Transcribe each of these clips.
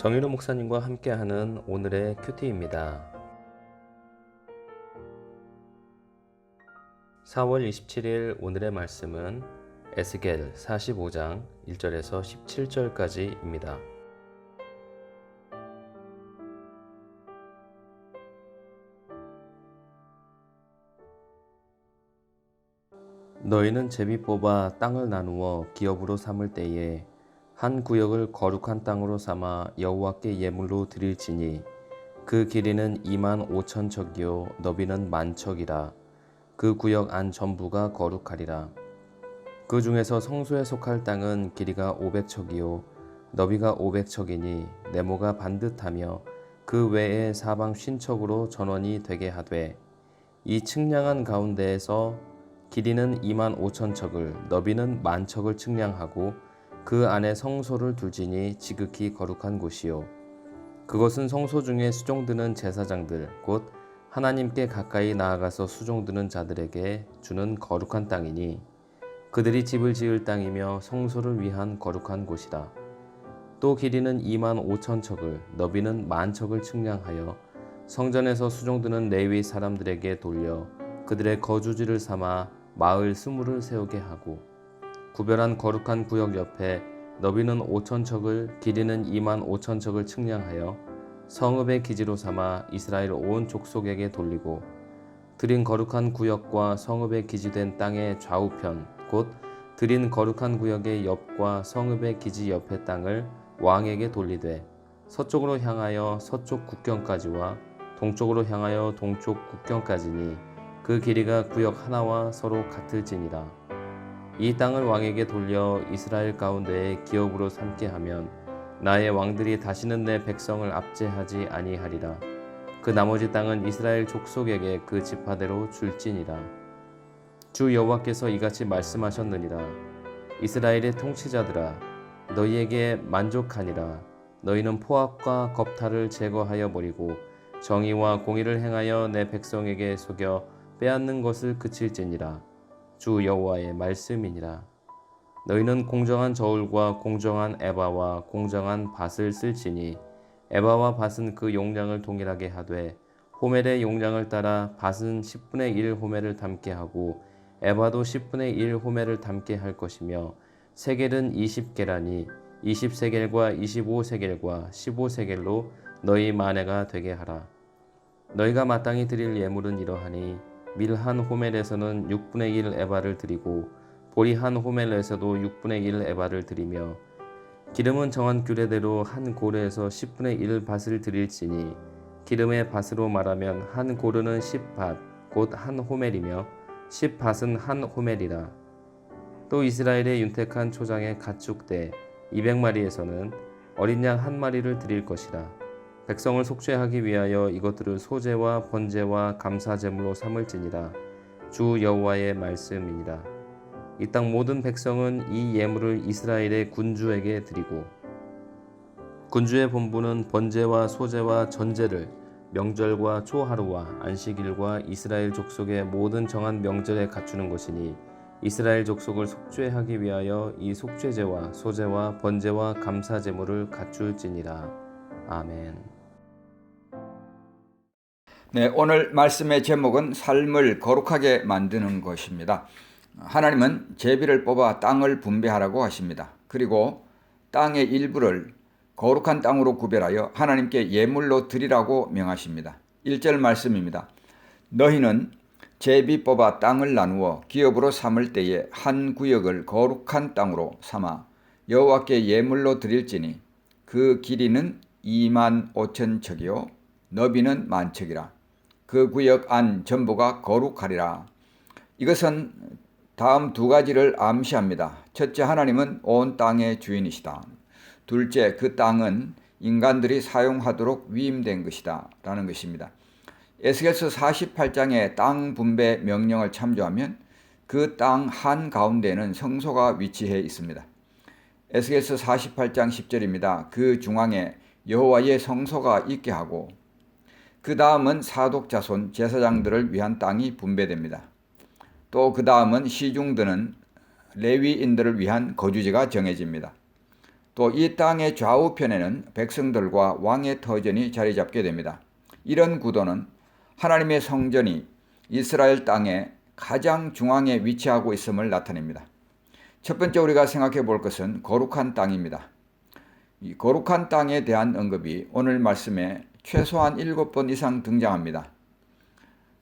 정일호 목사님과 함께하는 오늘의 큐티입니다. 4월 27일 오늘의 말씀은 에스겔 45장 1절에서 17절까지입니다. 너희는 제비 뽑아 땅을 나누어 기업으로 삼을 때에 한 구역을 거룩한 땅으로 삼아 여호와께 예물로 드릴지니 그 길이는 25,000척이요 너비는 10,000척이라. 그 구역 안 전부가 거룩하리라. 그 중에서 성소에 속할 땅은 길이가 500척이요 너비가 500척이니 네모가 반듯하며 그 외에 사방 50척으로 전원이 되게 하되, 이 측량한 가운데에서 길이는 25,000척을 너비는 10,000척을 측량하고 그 안에 성소를 둘지니 지극히 거룩한 곳이요 그것은 성소 중에 수종드는 제사장들 곧 하나님께 가까이 나아가서 수종드는 자들에게 주는 거룩한 땅이니 그들이 집을 지을 땅이며 성소를 위한 거룩한 곳이라. 또 길이는 25,000척을 너비는 10,000척을 측량하여 성전에서 수종드는 레위 사람들에게 돌려 그들의 거주지를 삼아 마을 20을 세우게 하고, 구별한 거룩한 구역 옆에 너비는 5,000척을 길이는 25,000척을 측량하여 성읍의 기지로 삼아 이스라엘 온 족속에게 돌리고, 드린 거룩한 구역과 성읍의 기지된 땅의 좌우편 곧 드린 거룩한 구역의 옆과 성읍의 기지 옆의 땅을 왕에게 돌리되, 서쪽으로 향하여 서쪽 국경까지와 동쪽으로 향하여 동쪽 국경까지니 그 길이가 구역 하나와 서로 같을지니라. 이 땅을 왕에게 돌려 이스라엘 가운데에 기업으로 삼게 하면 나의 왕들이 다시는 내 백성을 압제하지 아니하리라. 그 나머지 땅은 이스라엘 족속에게 그 지파대로 줄지니라. 주 여호와께서 이같이 말씀하셨느니라. 이스라엘의 통치자들아, 너희에게 만족하니라. 너희는 포악과 겁탈을 제거하여 버리고 정의와 공의를 행하여 내 백성에게 속여 빼앗는 것을 그칠지니라. 주 여호와의 말씀이니라. 너희는 공정한 저울과 공정한 에바와 공정한 밭을 쓸지니 에바와 밭은 그 용량을 동일하게 하되 호멜의 용량을 따라 밭은 10분의 1 호멜을 담게 하고 에바도 10분의 1 호멜을 담게 할 것이며, 세겔은 20게라니 20세겔과 25세겔과 15세겔로 너희 만회가 되게 하라. 너희가 마땅히 드릴 예물은 이러하니 밀 한 호멜에서는 6분의 1 에바를 드리고 보리 한 호멜에서도 6분의 1 에바를 드리며, 기름은 정한 규례대로 한 고르에서 10분의 1 밭을 드릴지니 기름의 밭으로 말하면 한 고르는 10밭 곧 한 호멜이며 10밭은 한 호멜이라. 또 이스라엘의 윤택한 초장의 가축대 200마리에서는 어린 양 한 마리를 드릴 것이라. 백성을 속죄하기 위하여 이것들을 소제와 번제와 감사제물로 삼을지니라. 주 여호와의 말씀이니라. 이 땅 모든 백성은 이 예물을 이스라엘의 군주에게 드리고, 군주의 본부는 번제와 소제와 전제를 명절과 초하루와 안식일과 이스라엘 족속의 모든 정한 명절에 갖추는 것이니 이스라엘 족속을 속죄하기 위하여 이 속죄제와 소제와 번제와 감사제물을 갖출지니라. 아멘. 네, 오늘 말씀의 제목은 삶을 거룩하게 만드는 것입니다. 하나님은 제비를 뽑아 땅을 분배하라고 하십니다. 그리고 땅의 일부를 거룩한 땅으로 구별하여 하나님께 예물로 드리라고 명하십니다. 1절 말씀입니다. 너희는 제비 뽑아 땅을 나누어 기업으로 삼을 때에 한 구역을 거룩한 땅으로 삼아 여호와께 예물로 드릴지니 그 길이는 25,000척이요 너비는 10,000척이라. 그 구역 안 전부가 거룩하리라. 이것은 다음 두 가지를 암시합니다. 첫째, 하나님은 온 땅의 주인이시다. 둘째, 그 땅은 인간들이 사용하도록 위임된 것이다 라는 것입니다. 에스겔서 48장의 땅 분배 명령을 참조하면 그 땅 한가운데에는 성소가 위치해 있습니다. 에스겔서 48장 10절입니다. 그 중앙에 여호와의 성소가 있게 하고, 그 다음은 사독자손 제사장들을 위한 땅이 분배됩니다. 또 그 다음은 시중드는 레위인들을 위한 거주지가 정해집니다. 또 이 땅의 좌우편에는 백성들과 왕의 터전이 자리 잡게 됩니다. 이런 구도는 하나님의 성전이 이스라엘 땅의 가장 중앙에 위치하고 있음을 나타냅니다. 첫 번째 우리가 생각해 볼 것은 거룩한 땅입니다. 이 거룩한 땅에 대한 언급이 오늘 말씀에 최소한 7번 이상 등장합니다.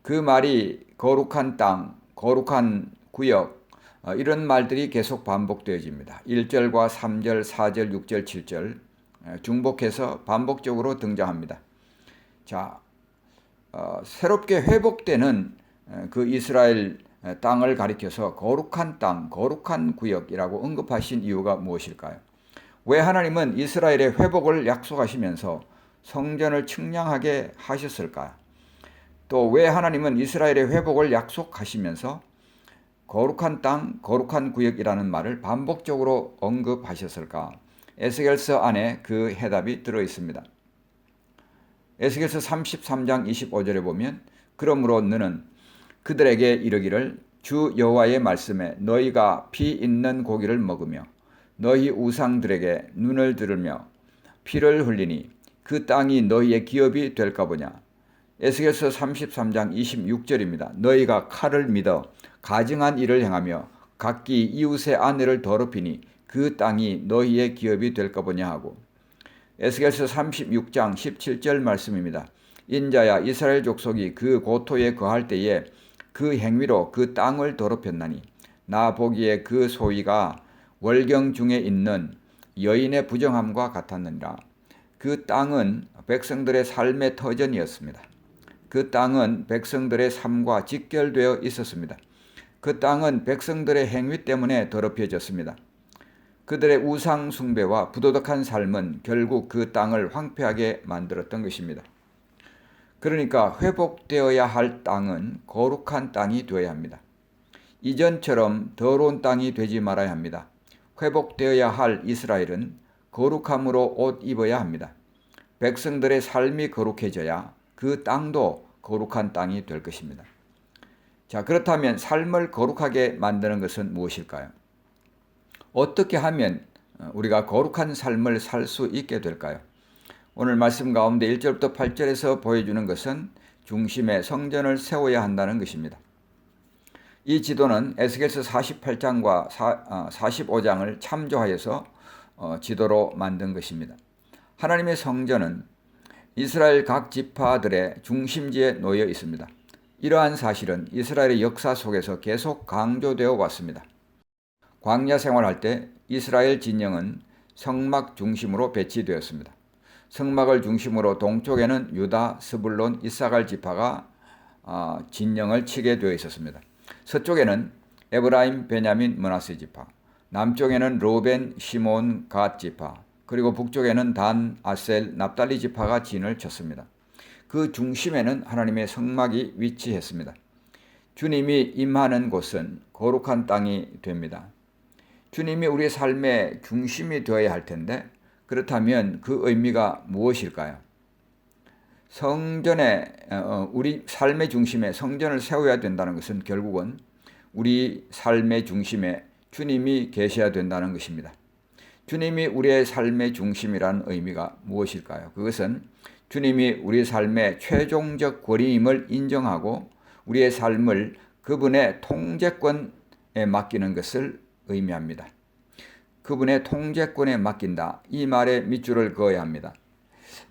그 말이 거룩한 땅, 거룩한 구역, 이런 말들이 계속 반복되어집니다. 1절과 3절, 4절, 6절, 7절 중복해서 반복적으로 등장합니다. 자, 새롭게 회복되는 그 이스라엘 땅을 가리켜서 거룩한 땅, 거룩한 구역이라고 언급하신 이유가 무엇일까요? 왜 하나님은 이스라엘의 회복을 약속하시면서 성전을 측량하게 하셨을까요? 또 왜 하나님은 이스라엘의 회복을 약속하시면서 거룩한 땅, 거룩한 구역이라는 말을 반복적으로 언급하셨을까? 에스겔서 안에 그 해답이 들어 있습니다. 에스겔서 33장 25절에 보면 그러므로 너는 그들에게 이르기를 주 여호와의 말씀에 너희가 피 있는 고기를 먹으며 너희 우상들에게 눈을 들으며 피를 흘리니 그 땅이 너희의 기업이 될까 보냐. 에스겔서 33장 26절입니다. 너희가 칼을 믿어 가증한 일을 행하며 각기 이웃의 아내를 더럽히니 그 땅이 너희의 기업이 될까 보냐 하고, 에스겔서 36장 17절 말씀입니다. 인자야 이스라엘 족속이 그 고토에 거할 때에 그 행위로 그 땅을 더럽혔나니 나 보기에 그 소위가 월경 중에 있는 여인의 부정함과 같았느니라. 그 땅은 백성들의 삶의 터전이었습니다. 그 땅은 백성들의 삶과 직결되어 있었습니다. 그 땅은 백성들의 행위 때문에 더럽혀졌습니다. 그들의 우상 숭배와 부도덕한 삶은 결국 그 땅을 황폐하게 만들었던 것입니다. 그러니까 회복되어야 할 땅은 거룩한 땅이 되어야 합니다. 이전처럼 더러운 땅이 되지 말아야 합니다. 회복되어야 할 이스라엘은 거룩함으로 옷 입어야 합니다. 백성들의 삶이 거룩해져야 그 땅도 거룩한 땅이 될 것입니다. 자, 그렇다면 삶을 거룩하게 만드는 것은 무엇일까요? 어떻게 하면 우리가 거룩한 삶을 살 수 있게 될까요? 오늘 말씀 가운데 1절부터 8절에서 보여주는 것은 중심에 성전을 세워야 한다는 것입니다. 이 지도는 에스겔서 48장과 45장을 참조하여서 지도로 만든 것입니다. 하나님의 성전은 이스라엘 각 지파들의 중심지에 놓여 있습니다. 이러한 사실은 이스라엘의 역사 속에서 계속 강조되어 왔습니다. 광야 생활할 때 이스라엘 진영은 성막 중심으로 배치되었습니다. 성막을 중심으로 동쪽에는 유다, 스불론, 이사갈 지파가 진영을 치게 되어 있었습니다. 서쪽에는 에브라임, 베냐민, 므낫세 지파, 남쪽에는 로벤, 시몬, 갓 지파, 그리고 북쪽에는 단, 아셀, 납달리 지파가 진을 쳤습니다. 그 중심에는 하나님의 성막이 위치했습니다. 주님이 임하는 곳은 거룩한 땅이 됩니다. 주님이 우리의 삶의 중심이 되어야 할 텐데 그렇다면 그 의미가 무엇일까요? 성전에 우리 삶의 중심에 성전을 세워야 된다는 것은 결국은 우리 삶의 중심에 주님이 계셔야 된다는 것입니다. 주님이 우리의 삶의 중심이라는 의미가 무엇일까요? 그것은 주님이 우리 삶의 최종적 권위임을 인정하고 우리의 삶을 그분의 통제권에 맡기는 것을 의미합니다. 그분의 통제권에 맡긴다. 이 말에 밑줄을 그어야 합니다.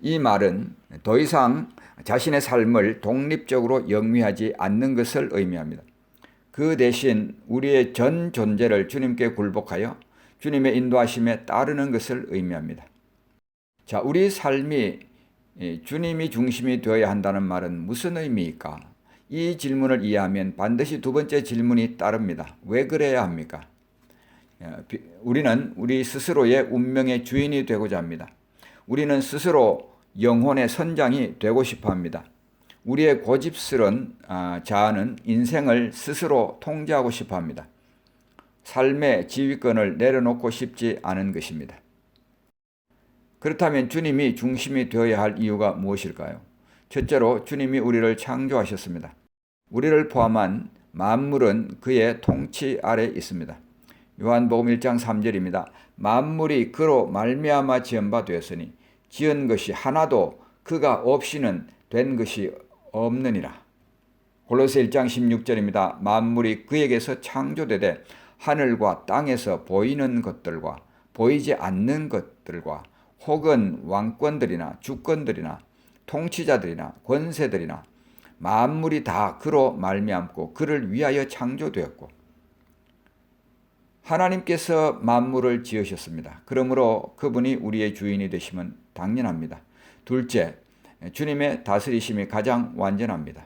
이 말은 더 이상 자신의 삶을 독립적으로 영위하지 않는 것을 의미합니다. 그 대신 우리의 전 존재를 주님께 굴복하여 주님의 인도하심에 따르는 것을 의미합니다. 자, 우리 삶이 주님이 중심이 되어야 한다는 말은 무슨 의미일까? 이 질문을 이해하면 반드시 두 번째 질문이 따릅니다. 왜 그래야 합니까? 우리는 우리 스스로의 운명의 주인이 되고자 합니다. 우리는 스스로 영혼의 선장이 되고 싶어 합니다. 우리의 고집스런 자아는 인생을 스스로 통제하고 싶어 합니다. 삶의 지휘권을 내려놓고 싶지 않은 것입니다. 그렇다면 주님이 중심이 되어야 할 이유가 무엇일까요? 첫째로 주님이 우리를 창조하셨습니다. 우리를 포함한 만물은 그의 통치 아래 있습니다. 요한복음 1장 3절입니다. 만물이 그로 말미암아 지은 바 되었으니 지은 것이 하나도 그가 없이는 된 것이 없느니라. 골로새 1장 16절입니다. 만물이 그에게서 창조되되 하늘과 땅에서 보이는 것들과 보이지 않는 것들과 혹은 왕권들이나 주권들이나 통치자들이나 권세들이나 만물이 다 그로 말미암고 그를 위하여 창조되었고, 하나님께서 만물을 지으셨습니다. 그러므로 그분이 우리의 주인이 되시면 당연합니다. 둘째, 주님의 다스리심이 가장 완전합니다.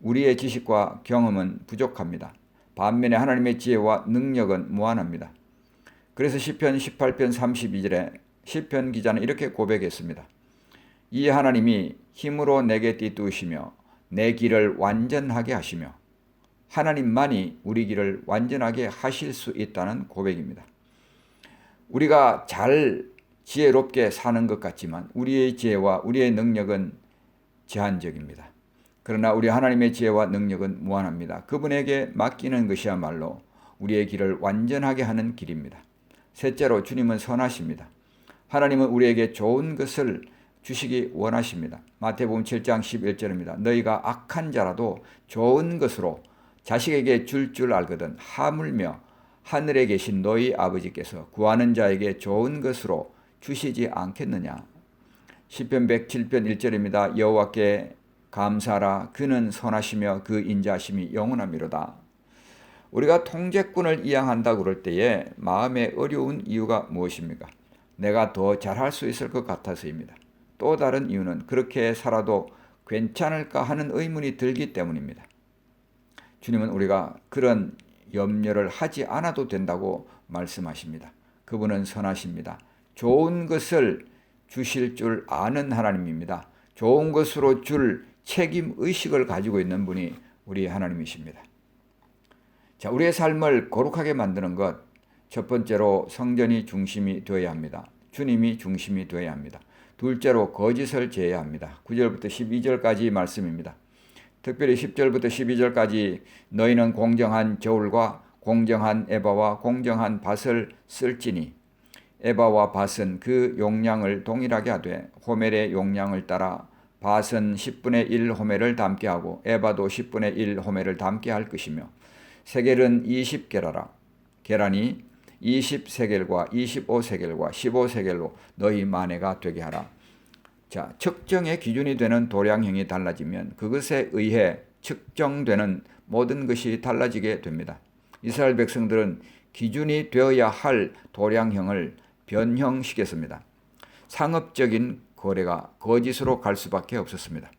우리의 지식과 경험은 부족합니다. 반면에 하나님의 지혜와 능력은 무한합니다. 그래서 시편 18편 32절에 시편 기자는 이렇게 고백했습니다. 이 하나님이 힘으로 내게 띠두시며 내 길을 완전하게 하시며, 하나님만이 우리 길을 완전하게 하실 수 있다는 고백입니다. 우리가 잘 지혜롭게 사는 것 같지만 우리의 지혜와 우리의 능력은 제한적입니다. 그러나 우리 하나님의 지혜와 능력은 무한합니다. 그분에게 맡기는 것이야말로 우리의 길을 완전하게 하는 길입니다. 셋째로, 주님은 선하십니다. 하나님은 우리에게 좋은 것을 주시기 원하십니다. 마태복음 7장 11절입니다. 너희가 악한 자라도 좋은 것으로 자식에게 줄 알거든 하물며 하늘에 계신 너희 아버지께서 구하는 자에게 좋은 것으로 주시지 않겠느냐. 시편 107편 1절입니다. 여호와께 감사하라. 그는 선하시며 그 인자하심이 영원하미로다. 우리가 통제권을 이양한다 그럴 때에 마음에 어려운 이유가 무엇입니까? 내가 더 잘할 수 있을 것 같아서입니다. 또 다른 이유는 그렇게 살아도 괜찮을까 하는 의문이 들기 때문입니다. 주님은 우리가 그런 염려를 하지 않아도 된다고 말씀하십니다. 그분은 선하십니다. 좋은 것을 주실 줄 아는 하나님입니다. 좋은 것으로 줄 책임 의식을 가지고 있는 분이 우리 하나님이십니다. 자, 우리의 삶을 거룩하게 만드는 것, 첫 번째로 성전이 중심이 되어야 합니다. 주님이 중심이 되어야 합니다. 둘째로 거짓을 제해야 합니다. 9절부터 12절까지 말씀입니다. 특별히 10절부터 12절까지 너희는 공정한 저울과 공정한 에바와 공정한 밭을 쓸지니 에바와 밭은 그 용량을 동일하게 하되 호멜의 용량을 따라 밭은 10분의 1 호멜을 담게 하고 에바도 10분의 1 호멜을 담게 할 것이며 세겔은 20게라라. 계란이 20세겔과 25세겔과 15세겔로 너희 만회가 되게 하라. 자, 측정의 기준이 되는 도량형이 달라지면 그것에 의해 측정되는 모든 것이 달라지게 됩니다. 이스라엘 백성들은 기준이 되어야 할 도량형을 변형시켰습니다. 상업적인 거래가 거짓으로 갈 수밖에 없었습니다.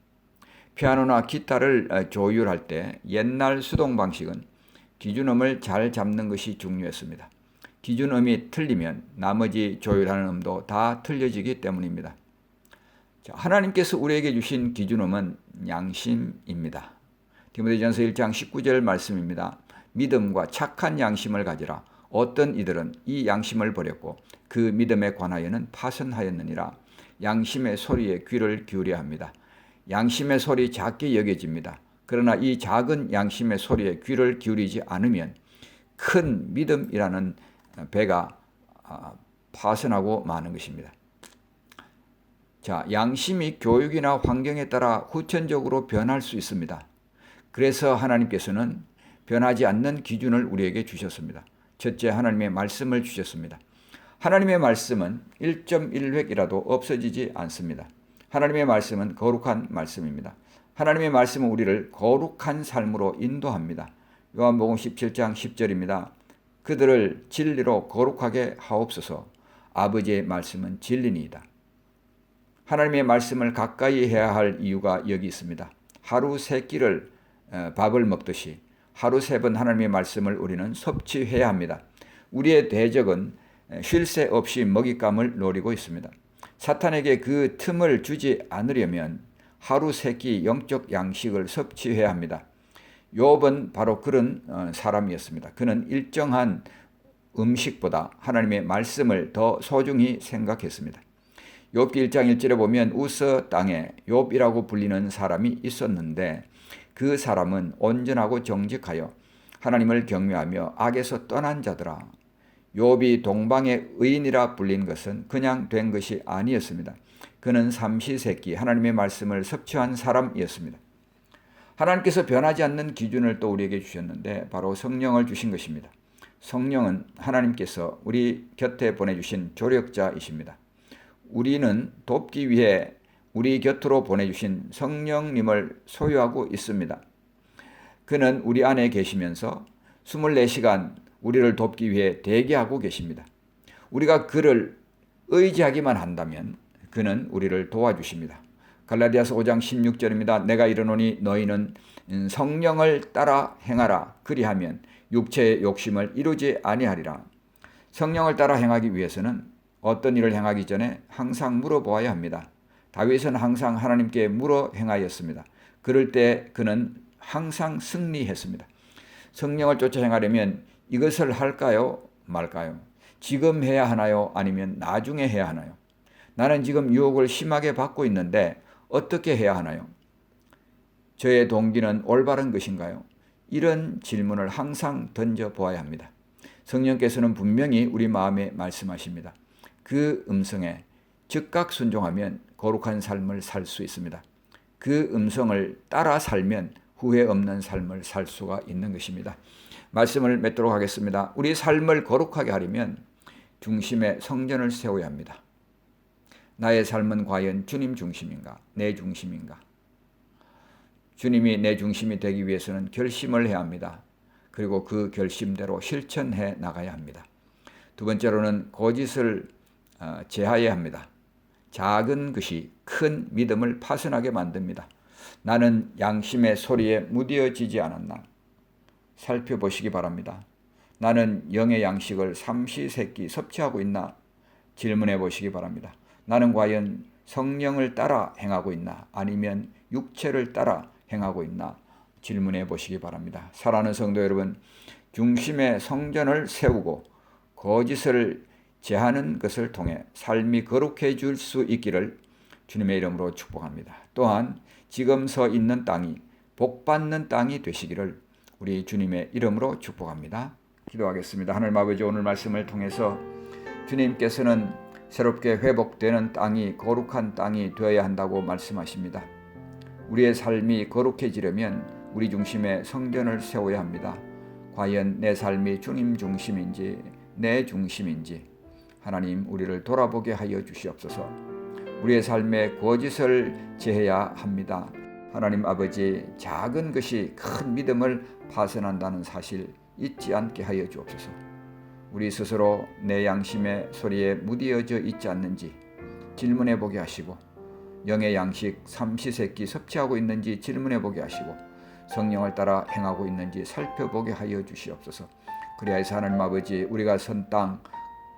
피아노나 기타를 조율할 때 옛날 수동 방식은 기준음을 잘 잡는 것이 중요했습니다. 기준음이 틀리면 나머지 조율하는 음도 다 틀려지기 때문입니다. 하나님께서 우리에게 주신 기준음은 양심입니다. 디모데전서 1장 19절 말씀입니다. 믿음과 착한 양심을 가지라. 어떤 이들은 이 양심을 버렸고 그 믿음에 관하여는 파선하였느니라. 양심의 소리에 귀를 기울여야 합니다. 양심의 소리 작게 여겨집니다. 그러나 이 작은 양심의 소리에 귀를 기울이지 않으면 큰 믿음이라는 배가 파선하고 마는 것입니다. 자, 양심이 교육이나 환경에 따라 후천적으로 변할 수 있습니다. 그래서 하나님께서는 변하지 않는 기준을 우리에게 주셨습니다. 첫째, 하나님의 말씀을 주셨습니다. 하나님의 말씀은 1.1획이라도 없어지지 않습니다. 하나님의 말씀은 거룩한 말씀입니다. 하나님의 말씀은 우리를 거룩한 삶으로 인도합니다. 요한복음 17장 10절입니다. 그들을 진리로 거룩하게 하옵소서. 아버지의 말씀은 진리니이다. 하나님의 말씀을 가까이 해야 할 이유가 여기 있습니다. 하루 3끼를 밥을 먹듯이 하루 3번 하나님의 말씀을 우리는 섭취해야 합니다. 우리의 대적은 쉴 새 없이 먹잇감을 노리고 있습니다. 사탄에게 그 틈을 주지 않으려면 하루 3끼 영적 양식을 섭취해야 합니다. 욥은 바로 그런 사람이었습니다. 그는 일정한 음식보다 하나님의 말씀을 더 소중히 생각했습니다. 욥기 1장 1절에 보면 우스 땅에 욥이라고 불리는 사람이 있었는데 그 사람은 온전하고 정직하여 하나님을 경외하며 악에서 떠난 자더라. 욥이 동방의 의인이라 불린 것은 그냥 된 것이 아니었습니다. 그는 삼시세끼 하나님의 말씀을 섭취한 사람이었습니다. 하나님께서 변하지 않는 기준을 또 우리에게 주셨는데 바로 성령을 주신 것입니다. 성령은 하나님께서 우리 곁에 보내주신 조력자이십니다. 우리는 돕기 위해 우리 곁으로 보내주신 성령님을 소유하고 있습니다. 그는 우리 안에 계시면서 24시간 우리를 돕기 위해 대기하고 계십니다. 우리가 그를 의지하기만 한다면 그는 우리를 도와주십니다. 갈라디아서 5장 16절입니다. 내가 이르노니 너희는 성령을 따라 행하라. 그리하면 육체의 욕심을 이루지 아니하리라. 성령을 따라 행하기 위해서는 어떤 일을 행하기 전에 항상 물어보아야 합니다. 다윗은 항상 하나님께 물어 행하였습니다. 그럴 때 그는 항상 승리했습니다. 성령을 쫓아 행하려면 이것을 할까요? 말까요? 지금 해야 하나요? 아니면 나중에 해야 하나요? 나는 지금 유혹을 심하게 받고 있는데 어떻게 해야 하나요? 저의 동기는 올바른 것인가요? 이런 질문을 항상 던져보아야 합니다. 성령께서는 분명히 우리 마음에 말씀하십니다. 그 음성에 즉각 순종하면 거룩한 삶을 살 수 있습니다. 그 음성을 따라 살면 후회 없는 삶을 살 수가 있는 것입니다. 말씀을 맺도록 하겠습니다. 우리 삶을 거룩하게 하려면 중심에 성전을 세워야 합니다. 나의 삶은 과연 주님 중심인가? 내 중심인가? 주님이 내 중심이 되기 위해서는 결심을 해야 합니다. 그리고 그 결심대로 실천해 나가야 합니다. 두 번째로는 거짓을 제하해야 합니다. 작은 것이 큰 믿음을 파손하게 만듭니다. 나는 양심의 소리에 무뎌지지 않았나? 살펴보시기 바랍니다. 나는 영의 양식을 삼시세끼 섭취하고 있나? 질문해 보시기 바랍니다. 나는 과연 성령을 따라 행하고 있나? 아니면 육체를 따라 행하고 있나? 질문해 보시기 바랍니다. 사랑하는 성도 여러분, 중심의 성전을 세우고 거짓을 제하는 것을 통해 삶이 거룩해질 수 있기를 주님의 이름으로 축복합니다. 또한 지금 서 있는 땅이 복받는 땅이 되시기를 우리 주님의 이름으로 축복합니다. 기도하겠습니다. 하나님 아버지, 오늘 말씀을 통해서 주님께서는 새롭게 회복되는 땅이 거룩한 땅이 되어야 한다고 말씀하십니다. 우리의 삶이 거룩해지려면 우리 중심에 성전을 세워야 합니다. 과연 내 삶이 주님 중심인지 내 중심인지 하나님 우리를 돌아보게 하여 주시옵소서. 우리의 삶에 거짓을 제해야 합니다. 하나님 아버지, 작은 것이 큰 믿음을 파손한다는 사실 잊지 않게 하여 주옵소서. 우리 스스로 내 양심의 소리에 무디어져 있지 않는지 질문해 보게 하시고, 영의 양식 삼시세끼 섭취하고 있는지 질문해 보게 하시고, 성령을 따라 행하고 있는지 살펴보게 하여 주시옵소서. 그리하여서 하나님 아버지, 우리가 선 땅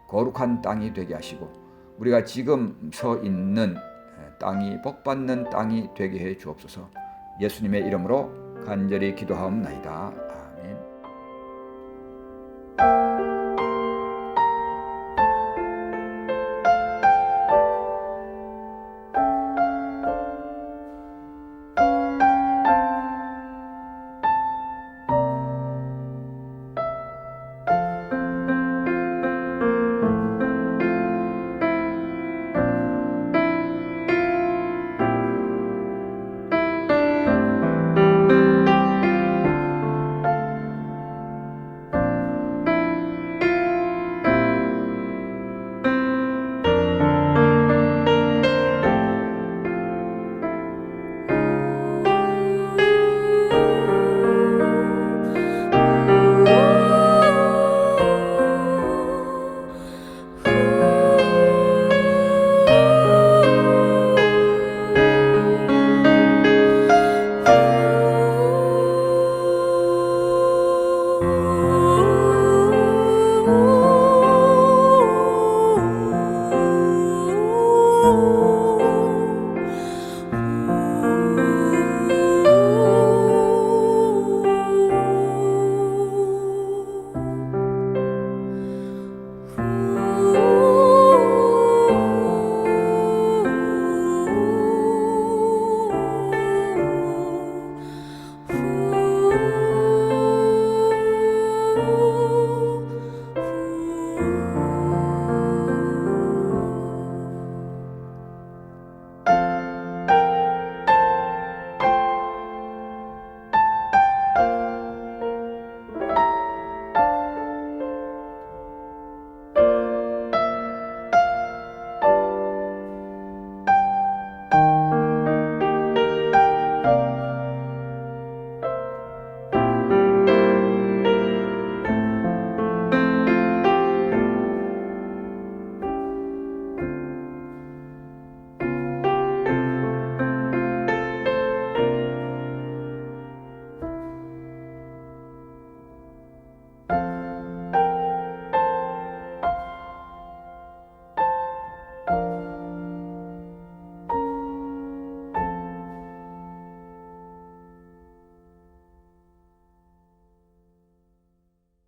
거룩한 땅이 되게 하시고 우리가 지금 서 있는 땅이 복받는 땅이 되게 해 주옵소서. 예수님의 이름으로 간절히 기도하옵나이다.